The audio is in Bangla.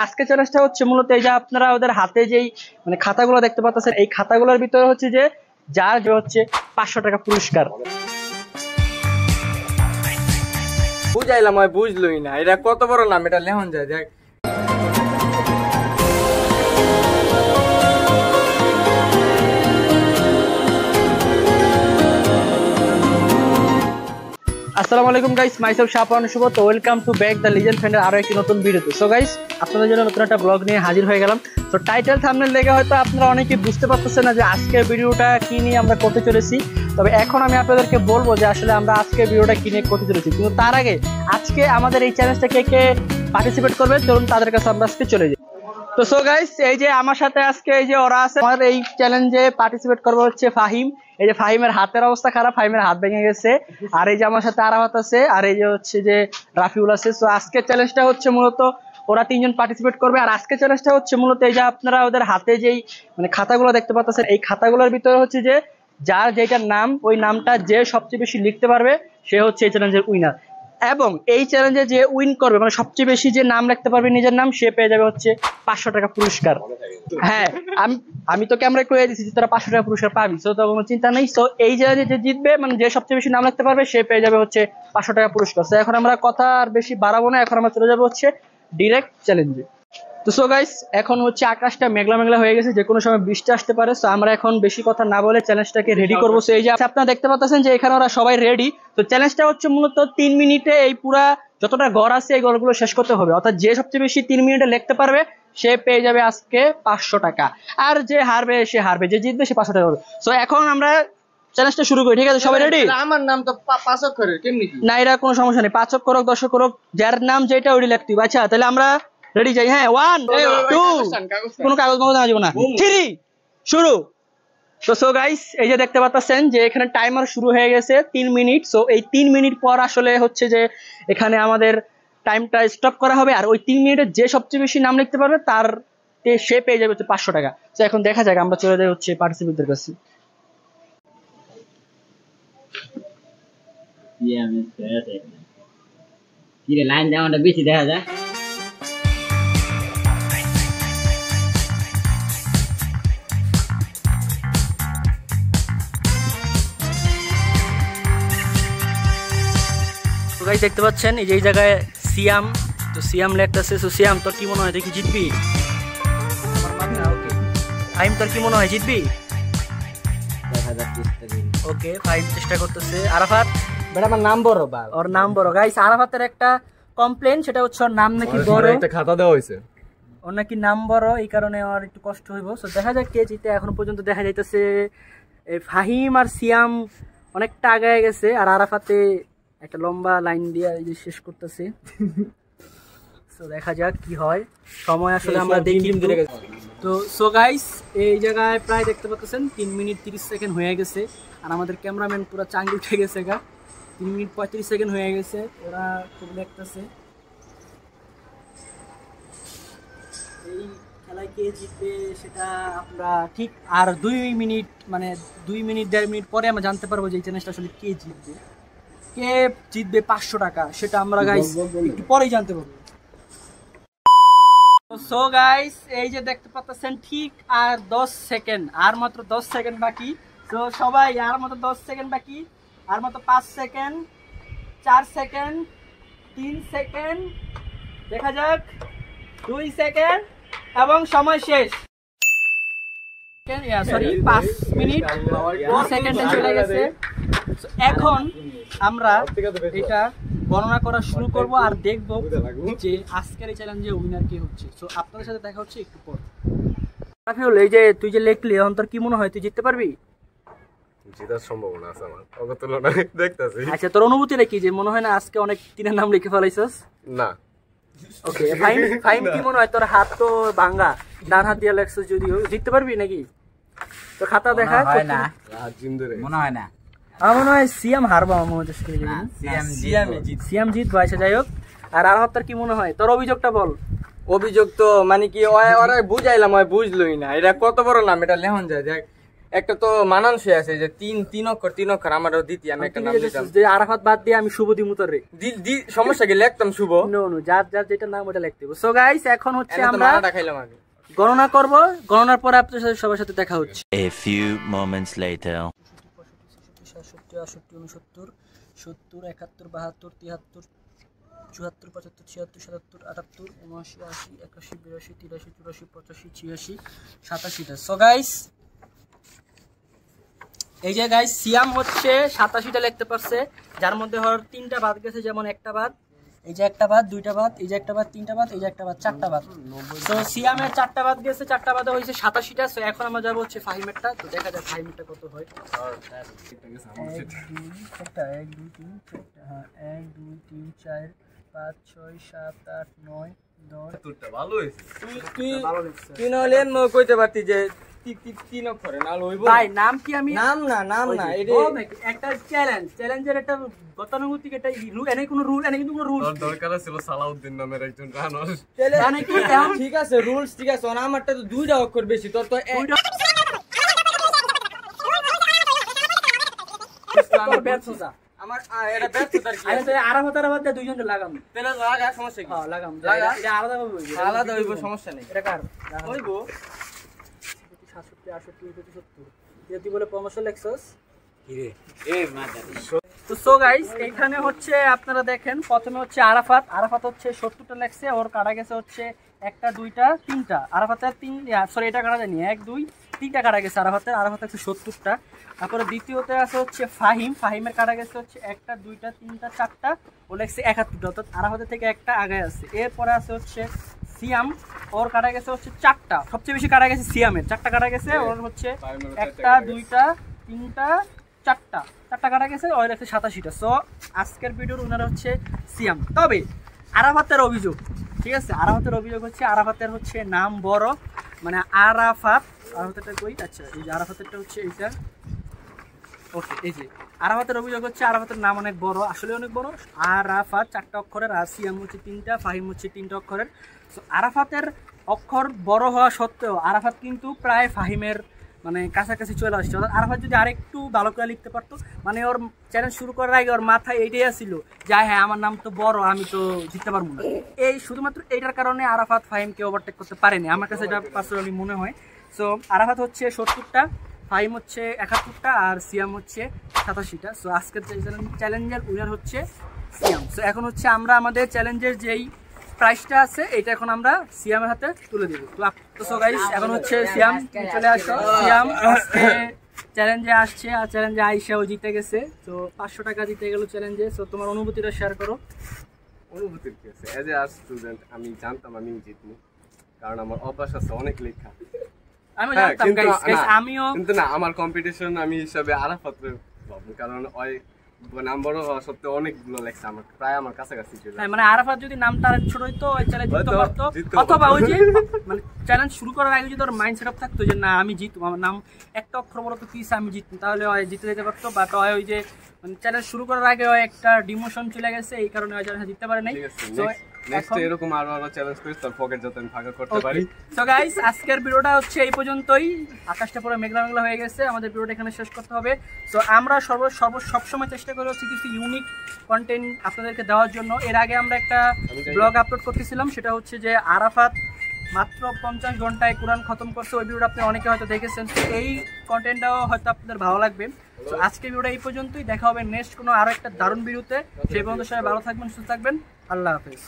আজকে চ্যালেঞ্জটা হচ্ছে মূলত এই যে আপনারা ওদের হাতে যেই খাতাগুলো দেখতে পাচ্ছেন, এই খাতাগুলোর ভিতরে হচ্ছে যে যার যে হচ্ছে 500 টাকা পুরস্কার। বুঝাইলাম হয় বুঝলই না, এটা কত বড় নাম, এটা লেহন যায় দেখ। আসসালামু আলাইকুম গাইস, মাইসেলফ শাহপান শুভ। তো welcome to back the legend ফ্রেন্ডের আরো একটি নতুন ভিডিওতে। সো গাইস, আপনাদের জন্য নতুন একটা ব্লগ নিয়ে হাজির হয়ে গেলাম। তো টাইটেল থাম্বনেল দেখে হয়তো আপনারা অনেকে বুঝতে পারতেছেন না যে আজকের ভিডিওটা কি নিয়ে আমরা করতে চলেছি। তবে এখন আমি আপনাদেরকে বলবো যে আসলে আমরা আজকের ভিডিওটা কি নিয়ে করতে চলেছি। কিন্তু তার আগে আজকে আমাদের এই চ্যালেঞ্জটা কে কে পার্টিসিপেট করবে চলুন তাদের কাছে আমরা আজকে চলে যাই। তো সো গাইস, এই যে আমার সাথে আজকে এই যে ওরা আছে, আমার এই চ্যালেঞ্জে পার্টিসিপেট করবে হচ্ছে ফাহিম। এই যে ফাহিমের হাতের অবস্থা খারাপ, ফাহিমের হাত ভেঙে গেছে। আর এই যে আমার সাথে আরাফাত আছে, আর এই যে হচ্ছে যে রাফিউল আছে। তো আজকের চ্যালেঞ্জটা হচ্ছে মূলত ওরা তিনজন পার্টিসিপেট করবে। আর আজকের চ্যালেঞ্জটা হচ্ছে মূলত এই যে আপনারা ওদের হাতে যেই খাতাগুলো দেখতে পাচ্ছেন, এই খাতাগুলোর ভিতরে হচ্ছে যে যার যেটার নাম, ওই নামটা যে সবচেয়ে বেশি লিখতে পারবে সে হচ্ছে এই চ্যালেঞ্জের উইনার। এবং এই চ্যালেঞ্জে যে উইন করবে, সবচেয়ে বেশি যে নাম লিখতে পারবে নিজের নাম, সে পেয়ে যাবে হচ্ছে 500 টাকা পুরস্কার। হ্যাঁ, আমি তো ক্যামেরায় কয়ে দিচ্ছি যে তোরা 500 টাকা পুরস্কার পাবি, তো কোনো চিন্তা নেই। তো এই চ্যালেঞ্জে যে জিতবে, যে সবচেয়ে বেশি নাম লিখতে পারবে সে পেয়ে যাবে হচ্ছে 500 টাকা পুরস্কার। তো এখন আমরা কথা আর বেশি বাড়াবো না, এখন আমরা চলে যাবো হচ্ছে ডিরেক্ট চ্যালেঞ্জে। তো সো গাইস, এখন হচ্ছে আকাশটা মেঘলা মেঘলা হয়ে গেছে, যে কোনো সময় বৃষ্টি আসতে পারে। তো আমরা এখন বেশি কথা না বলে চ্যালেঞ্জটাকে রেডি করবো। তো এই যে আপনারা দেখতে পাচ্ছেন যে এখানে ওরা সবাই রেডি। তো চ্যালেঞ্জটা হচ্ছে মূলত 3 মিনিটে এই পুরা যতটা ঘর আছে এই ঘরগুলো শেষ করতে হবে। অর্থাৎ যে সবচেয়ে বেশি 3 মিনিটে লিখতে পারবে সে পেয়ে যাবে আজকে 500 টাকা। আর যে হারবে সে হারবে, যে জিতবে সে 500 টাকা পাবে। তো এখন আমরা চ্যালেঞ্জটা শুরু করি, ঠিক আছে? সবাই রেডি? আমার নাম তো 5 অক্ষরের, কেমনি কি? না, এটা কোনো সমস্যা নেই, 5 অক্ষর হোক 10 অক্ষর হোক, যার নাম যেটা ওই লিখতে হবে। আচ্ছা, তাহলে আমরা রেডি যাই। হ্যাঁ, 1 2, কোনো কাগজ মাগজ দিব না, 3 শুরু। তো সো গাইস, এই যে দেখতে পাচ্ছেন যে এখানে টাইমার শুরু হয়ে গেছে 3 মিনিট। সো এই 3 মিনিট পর আসলে হচ্ছে যে এখানে আমাদের টাইমটা স্টপ করা হবে। আর ওই 3 মিনিটে যে সবচেয়ে বেশি নাম লিখতে পারবে তার সে পেয়ে যাবে হচ্ছে 500 টাকা। তো এখন দেখা যাক, আমরা চলে যাই হচ্ছে পার্টিসিপেন্টদের কাছে। লাইন দেওয়াটা বেশি দেখা যায়। গাইস দেখতে পাচ্ছেন এই যে এই জায়গায় সিয়াম, তো সিয়াম লেখতেছে। তো সিয়াম, তোর কি মনে হয় তুই কি জিতবি? ফাহিম, তোর কি মনে হয় জিতবি? ওকে, ফাহিম চেষ্টা করতেছে। আরাফাত, বেটা আমার নাম বড় বা ওর নাম বড়। গাইস, আরাফাতের একটা কমপ্লেন, সেটা হচ্ছে ওর নাম নাকি বড়, একটা খাতা দেওয়া হয়েছে, ওর নাকি নাম বড়, এই কারণে ওর একটু কষ্ট হইব। তো দেখা যাক কে জিতে। এখনো পর্যন্ত দেখা যাইতেছে ফাহিম আর সিয়াম অনেকটা আগায় গেছে, আর আরাফাতে একটা লম্বা লাইন দিয়ে এই যে শেষ করতেছে। তো দেখা যাক কি হয়, সময় আসলে আমরা দেখি। তো সো গাইস, এই জায়গায় প্রায় দেখতে পাচ্ছেন 3 মিনিট 30 সেকেন্ড হয়ে গেছে। আর আমাদের ক্যামেরাম্যান পুরো চাঙ্গি উঠে গেছে গা, 3 মিনিট 35 সেকেন্ড হয়ে গেছে। ওরা খুব দেখতেছে এই খেলায় কে জিতবে সেটা আমরা ঠিক আর 2 মিনিট 2 মিনিট 1.5 মিনিট পরে আমরা জানতে পারবো যে এই চ্যালেঞ্জটা আসলে কে জিতবে। কে জিতবে 500 টাকা সেটা আমরা গাইস একটু পরেই জানতে পারবো। সো গাইস, এই যে দেখতে পাচ্ছেন ঠিক আর 10 সেকেন্ড, আর মাত্র 10 সেকেন্ড বাকি। তো সবাই, আর মাত্র 10 সেকেন্ড বাকি, আর মাত্র 5 সেকেন্ড, 4 সেকেন্ড, 3 সেকেন্ড, দেখা যাক 2 সেকেন্ড, এবং সময় শেষ। সরি, 5 মিনিট 2 সেকেন্ডে চলে গেছে। এখন আমরা এটা গণনা করা শুরু করব আর দেখব যে আজকের এই চ্যালেঞ্জে উইনার কে হচ্ছে। সো আপনাদের সাথে দেখা হচ্ছে একটু পর। রাফিউল, এই যে তুই যে লিখলি, এখন তোর কি মনে হয় তুই জিততে পারবি? জেতার সম্ভাবনা আছে আমার, ওকে তুলনায় দেখতাছি। আচ্ছা, তোর অনুভূতিটা কি, যে মনে হয় না আজকে অনেক তিনের নাম লিখে ফেলাইছস? না। ওকে, ফাইন কি মনে হয়, তোর হাত তো ভাঙা, ডান হাত দিয়ে লেখছস, যদিও জিততে পারবি নাকি? তো খাতা দেখা না, মনে হয় না। আমার মনে হয় সিয়াম হারবা, আমার মনে হচ্ছে সিয়াম জিতবা। আচ্ছা, যাই হোক। আর আরাফাত, তোর কি মনে হয়? তোর অভিযোগটা বল। অভিযোগ তো কি ওরা বুঝাইলাম হয় বুঝলই না, এটা কত বড় নাম, এটা লেহন যায় দেখ। একটা তো মানানসই আছে যে তিন অক্ষর আমারও দিতি, আমি একটা নাম দিতাম। যে আরাফাত বাদ দিয়ে আমি শুভ দিমু তোরে। সমস্যা কি লিখতাম শুভ? নো যার যেটা নাম ওটা লিখতে হবে। সো গাইস এখন হচ্ছে আমরা খাইলাম আগে গণনা করব, গণনার পরে আপনাদের সাথে সবার সাথে দেখা হচ্ছে। A few moments later. 67 68 69 70 71 72 73 74 75 76 77 78 79 80 81 82 83 84 85 86 87 so guys এই যে গাইস সিয়াম হচ্ছে 87টা লিখতে পারছে, যার মধ্যে হর 3টা বাদ গেছে, যেমন একটা বাদ, এই যে একটা বাদ, দুইটা বাদ, এই যে একটা বাদ, 3টা বাদ, এই যে একটা বাদ, 4টা বাদ। তো সিয়ামের 4টা বাদ গেছে, 4টা বাদে হইছে 87টা। সো এখন আমরা যাব হচ্ছে ফাহিমেরটা, তো দেখা যাক ফাহিমেরটা কত হয়। 1 2 3 4 হ্যাঁ 1 2 3 4 5 6 7 8 9 10 তোরটা ভালো হইছে। তুই নলে কইতে পারতি যে তিন অক্ষরে না লইব ভাই। নাম কি আমি নাম না এটা একটা চ্যালেঞ্জের একটা গতানুগতিক, এটা এনে কোনো রুল, এনে কিন্তু কোনো রুল দরকার ছিল সালাউদ্দিন নামের একজন রানার। মানে কি ঠিক আছে, রুলস ঠিক আছে, আমারটা তো 2টা অক্ষর বেশি, তোর তো আমার এটা ব্যর্থতার কি আছে? আরাফাতের মধ্যে দুইজন লাগাম, তাহলে লাগা সমস্যা কি? হ্যাঁ লাগাম, লাগা। এটা আলাদা ভাবে আলাদা হইব, সমস্যা নেই। এটা কার হইব 67 68 69 70 তুই বলে পরামর্শ লেখছস তো। সো গাইস এখানে হচ্ছে আপনারা দেখেন, প্রথমে হচ্ছে আরাফাত হচ্ছে 70টা লেখছে, ওর কাটা গেছে হচ্ছে 1টা 2টা 3টা, আরাফাতের 3 সরি এটা কাটা যায়নি, 1 2 3টা কাটা গেছে আরাফাত হচ্ছে 70টা। তারপরে দ্বিতীয়তে আছে হচ্ছে ফাহিমের কাটা গেছে হচ্ছে 1টা 2টা 3টা 4টা, ও লেখছে 71টা, অর্থাৎ আরাফাতের থেকে একটা আগে আছে। এরপরে আছে হচ্ছে সিয়াম, ওর কাটা গেছে হচ্ছে 4টা, সবচেয়ে বেশি কাটা গেছে সিয়ামের, 4টা কাটা গেছে, ওর হচ্ছে 1টা 2টা 3টা 4টা কাটা গেছে, ওই লেখছে 87টা। সো আজকের ভিডিওর উনার হচ্ছে সিয়াম। তবে আরাফাতের অভিযোগ, ঠিক আছে, আরাফাতের অভিযোগ হচ্ছে আরাফাতের হচ্ছে নাম বড়, মানে আরাফাতেরটা কই, আচ্ছা এই যে আরাফাতেরটা হচ্ছে এইটা, ওকে এই যে আরাফাতের অভিযোগ হচ্ছে আরাফাতের নাম অনেক বড়, আসলে অনেক বড়। আরাফাত 4টা অক্ষরের, আর সিয়াম হচ্ছে 3টা, ফাহিম হচ্ছে 3টা অক্ষরের। সো আরাফাতের অক্ষর বড় হওয়া সত্ত্বেও আরাফাত কিন্তু প্রায় ফাহিমের মানে কাছাকাছি চলে আসছে। অর্থাৎ আরাফাত যদি আরেকটু ভালো করে লিখতে পারতো, মানে ওর চ্যালেঞ্জ শুরু করার আগে ওর মাথায় এইটাই আসছিল যে হ্যাঁ আমার নাম তো বড়, আমি তো জিততে পারবো না। এই শুধুমাত্র এইটার কারণে আরাফাত ফাহিমকে ওভারটেক করতে পারেনি, আমার কাছে এটা পার্সোনালি মনে হয়। সো আরাফাত হচ্ছে 70টা, ফাহিম হচ্ছে 71টা, আর সিয়াম হচ্ছে 87টা। সো আজকের চ্যালেঞ্জের উইনার হচ্ছে সিয়াম। সো এখন হচ্ছে আমরা আমাদের চ্যালেঞ্জের যেই প্রাইসটা আছে এটা এখন আমরা সিয়ামের হাতে তুলে দেব। তো সো গাইস এখন হচ্ছে সিয়াম চলে আসো। সিয়াম আজকে চ্যালেঞ্জে আসছে, আর চ্যালেঞ্জে আইসা ও জিতে গেছে। তো 500 টাকা জিতে গেল চ্যালেঞ্জে। সো তোমার অনুভূতিটা শেয়ার করো। অনুভূতির কি আছে, এজ এ আর্ট স্টুডেন্ট আমি জানতাম আমি জিতবো, কারণ আমার অভ্যাস আছে অনেক লেখা। আমি জানতাম গাইস, আমিও কিন্তু না, আমার কম্পিটিশন আমি হিসাবে আরাফাতের ভাববো, কারণ ওই নাম বড় হওয়া সত্ত্বেও অনেকগুলো লেখছে, আমার প্রায় আমার কাছাকাছি ছিল। মানে আরাফাত যদি নামটা ছোট হইতো ওই চ্যালেঞ্জ জিততে পারতো, অথবা ওই যে মানে চ্যালেঞ্জ শুরু করার আগে যদি ওর মাইন্ড সেট আপ থাকতো যে না আমি জিতবো, আমার নাম একটা অক্ষর বড় তো পিস আমি জিতবো, তাহলে ওই জিতে যেতে পারতো। বাট ওই যে মানে চ্যালেঞ্জ শুরু করার আগে ওই একটা ডিমোশন চলে গেছে, এই কারণে ওই চ্যালেঞ্জ জিততে পারে নাই। নেক্সট এরকম আরো চ্যালেঞ্জ করিস, তোর পকেট যাতে আমি ফাঁকা করতে পারি। সো গাইস আজকের ভিডিওটা হচ্ছে এই পর্যন্তই। আকাশটা পুরো মেঘলা মেঘলা হয়ে গেছে, আমাদের ভিডিওটা এখানে শেষ করতে হবে। সো আমরা সবসময় চেষ্টা করে হচ্ছে কিছু ইউনিক কন্টেন্ট আপনাদেরকে দেওয়ার জন্য। এর আগে আমরা একটা ব্লগ আপলোড করতেছিলাম, সেটা হচ্ছে যে আরাফাত মাত্র 50 ঘন্টায় কোরআন খতম করছে। ওই ভিডিওটা আপনি অনেকে হয়তো দেখেছেন, তো এই কন্টেন্টটাও হয়তো আপনাদের ভালো লাগবে। তো আজকের ভিডিওটা এই পর্যন্তই, দেখা হবে নেক্সট কোনো আরো একটা দারুণ ভিডিওতে। সেই পর্যন্ত সবাই ভালো থাকবেন, সুস্থ থাকবেন, আল্লাহ হাফেজ।